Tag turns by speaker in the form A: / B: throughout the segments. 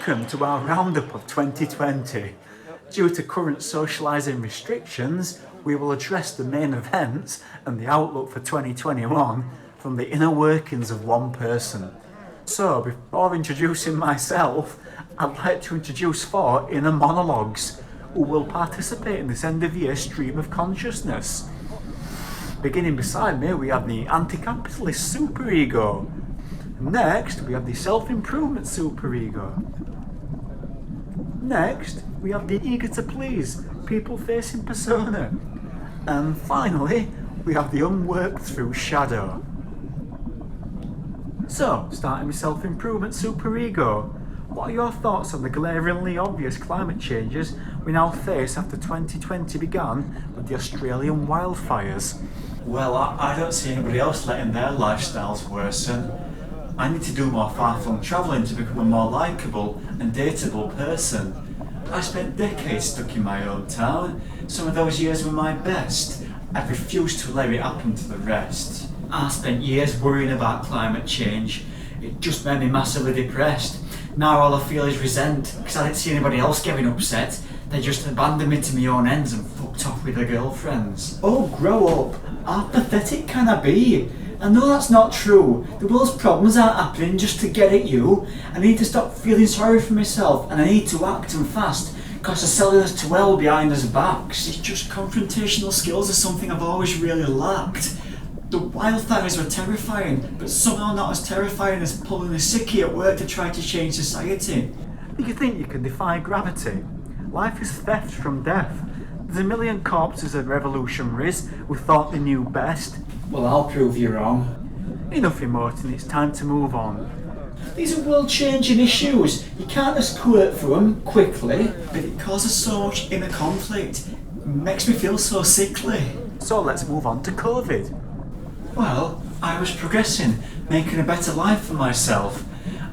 A: Welcome to our roundup of 2020. Due to current socialising restrictions, we will address the main events and the outlook for 2021 from the inner workings of one person. So, before introducing myself, I'd like to introduce 4 inner monologues who will participate in this end of year stream of consciousness. Beginning beside me, we have the anti-capitalist superego. Next, we have the self-improvement superego. Next, we have the eager to please, people-facing persona. And finally, we have the unworked through shadow. So, starting with self-improvement superego, what are your thoughts on the glaringly obvious climate changes we now face after 2020 began with the Australian wildfires?
B: Well, I don't see anybody else letting their lifestyles worsen. I need to do more far-flung travelling to become a more likeable and dateable person. I spent decades stuck in my hometown. Some of those years were my best. I've refused to let it happen to the rest. I spent years worrying about climate change. It just made me massively depressed. Now all I feel is resent, because I didn't see anybody else getting upset. They just abandoned me to my own ends and fucked off with their girlfriends. Oh, grow up. How pathetic can I be? I know that's not true. The world's problems aren't happening just to get at you. I need to stop feeling sorry for myself, and I need to act and fast, because they're selling us to hell behind us backs. It's just confrontational skills are something I've always really lacked. The wildfires were terrifying, but somehow not as terrifying as pulling a sickie at work to try to change society.
A: Do you think you can defy gravity? Life is theft from death. There's a million corpses of revolutionaries who thought they knew best.
B: Well, I'll prove you wrong.
A: Enough, Morton, it's time to move on.
B: These are world-changing issues. You can't just squirt through them quickly, but it causes so much inner conflict. It makes me feel so sickly.
A: So let's move on to COVID.
B: Well, I was progressing, making a better life for myself.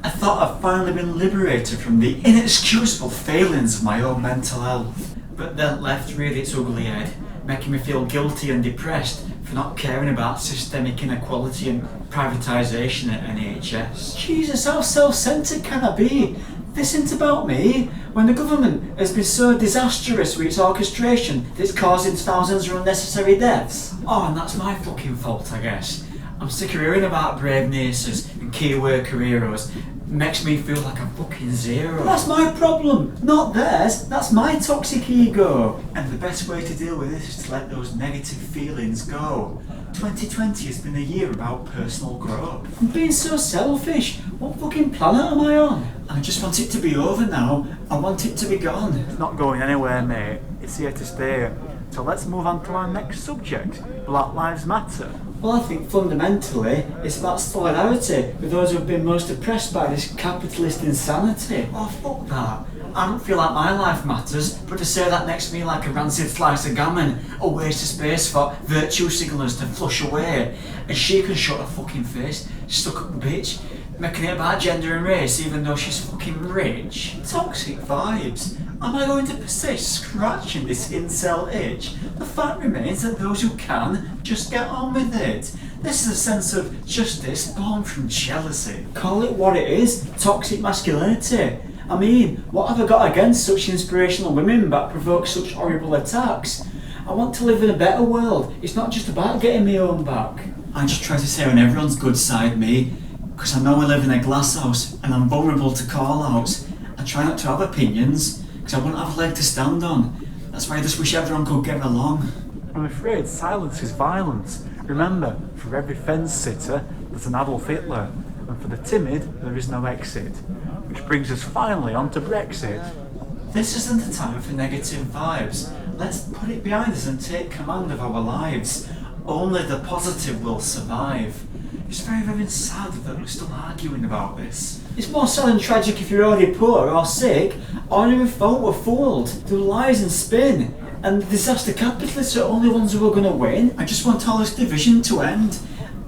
B: I thought I'd finally been liberated from the inexcusable failings of my own mental health. But then life reared its ugly head, making me feel guilty and depressed for not caring about systemic inequality and privatisation at NHS. Jesus, how self-centred can I be? This isn't about me, when the government has been so disastrous with its orchestration that it's causing thousands of unnecessary deaths. Oh, and that's my fucking fault, I guess. I'm sick of hearing about brave nurses and key worker heroes. It makes me feel like a fucking zero. But that's my problem, not theirs. That's my toxic ego. And the best way to deal with this is to let those negative feelings go. 2020 has been a year about personal growth. I'm being so selfish. What fucking planet am I on? I just want it to be over now. I want it to be gone.
A: It's not going anywhere, mate. It's here to stay. So let's move on to our next subject, Black Lives Matter.
B: Well, I think fundamentally it's about solidarity with those who have been most oppressed by this capitalist insanity. Oh, fuck that. I don't feel like my life matters, but to say that next to me like a rancid slice of gammon, a waste of space for virtue signallers to flush away, and she can shut her fucking face, stuck up bitch, making it about gender and race even though she's fucking rich. Toxic vibes. Am I going to persist scratching this incel itch? The fact remains that those who can, just get on with it. This is a sense of justice born from jealousy. Call it what it is, toxic masculinity. I mean, what have I got against such inspirational women that provoke such horrible attacks? I want to live in a better world. It's not just about getting my own back. I just try to stay on everyone's good side, me, because I know I live in a glass house and I'm vulnerable to call-outs. I try not to have opinions, because I won't have a leg to stand on. That's why I just wish everyone could get along.
A: I'm afraid silence is violence. Remember, for every fence-sitter, there's an Adolf Hitler, and for the timid, there is no exit. Which brings us finally on to Brexit.
B: This isn't the time for negative vibes. Let's put it behind us and take command of our lives. Only the positive will survive. It's very, very sad that we're still arguing about this. It's more sad and tragic if you're already poor or sick. Ordinary folk were fooled through lies and spin. And the disaster capitalists are the only ones who are going to win. I just want all this division to end.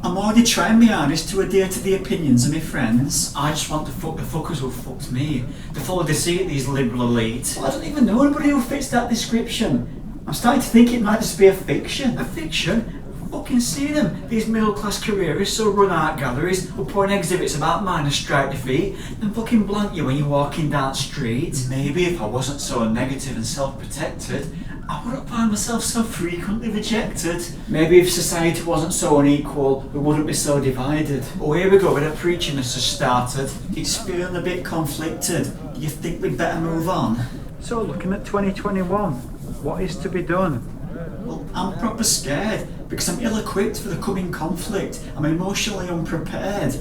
B: I'm already trying my hardest to adhere to the opinions of my friends. I just want to fuck the fuckers who fucked me. The full of deceit, these liberal elite. Well, I don't even know anybody who fits that description. I'm starting to think it might just be a fiction. A fiction? Fucking see them, these middle class careerists who run art galleries, who put on exhibits about miners' strike defeat, and fucking blank you when you're walking down the street.
A: Maybe if I wasn't so negative and self-protected, I wouldn't find myself so frequently rejected.
B: Maybe if society wasn't so unequal, we wouldn't be so divided.
A: Oh, here we go with the preaching that's just started. It's feeling a bit conflicted. You think we'd better move on? So, looking at 2021, what is to be done?
B: Well, I'm proper scared because I'm ill-equipped for the coming conflict. I'm emotionally unprepared.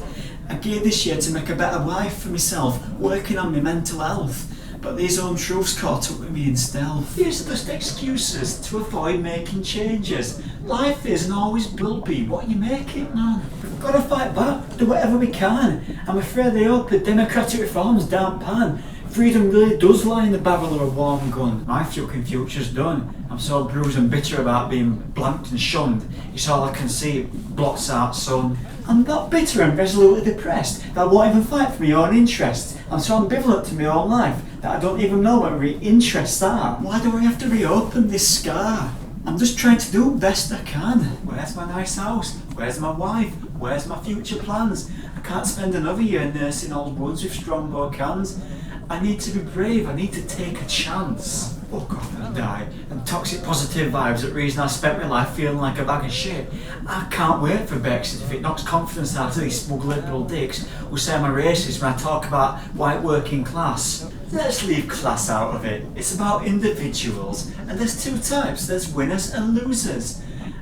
B: I geared this year to make a better life for myself, working on my mental health. But these own truths caught up with me in stealth.
A: These are just excuses to avoid making changes. Life isn't always bumpy. What you make it, man?
B: We've got to fight back, do whatever we can. I'm afraid they hope the democratic reforms down pan. Freedom really does lie in the barrel of a warm gun. My fucking future's done. I'm so bruised and bitter about being blanked and shunned. It's all I can see, it blots out sun. I'm not bitter and resolutely depressed that I won't even fight for my own interests. I'm so ambivalent to my own life that I don't even know what my interests are. Why do I have to reopen this scar? I'm just trying to do the best I can.
A: Where's my nice house? Where's my wife? Where's my future plans? I can't spend another year nursing old woods with Strongbow cans. I need to be brave, I need to take a chance.
B: Fuck off and die. And toxic positive vibes are the reason I spent my life feeling like a bag of shit. I can't wait for Brexit if it knocks confidence out of these smug liberal dicks who say I'm a racist when I talk about white working class.
A: Let's leave class out of it. It's about individuals. And there's two types, there's winners and losers.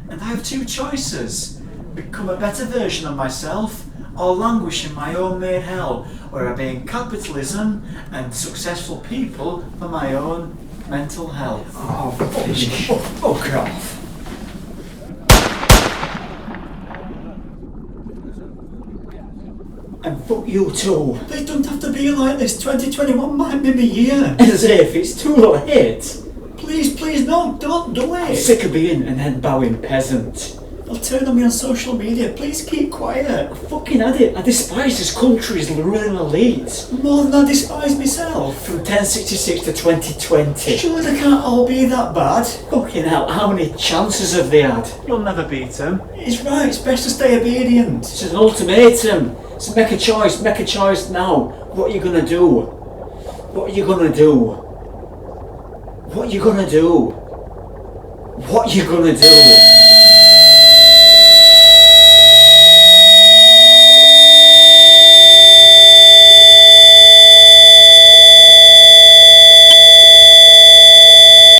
A: And I have two choices. Become a better version of myself, or languish in my own made hell, where I blame capitalism and successful people for my own mental health.
B: Oh, fuck off. And fuck you too.
A: They don't have to be like this. 2021 might be my year.
B: As if it's too late.
A: Please, no, don't do
B: I'm
A: it.
B: sick of being an head bowing peasant.
A: They'll turn on me on social media. Please keep quiet.
B: I fucking had it. I despise this country's ruling elite.
A: More than I despise myself.
B: From 1066 to 2020.
A: Surely they can't all be that bad.
B: Fucking hell, how many chances have they had?
A: You'll never beat them. It's right, it's best to stay obedient.
B: It's an ultimatum. So make a choice now. What are you gonna do? What are you gonna do? What are you gonna do? What are you gonna do?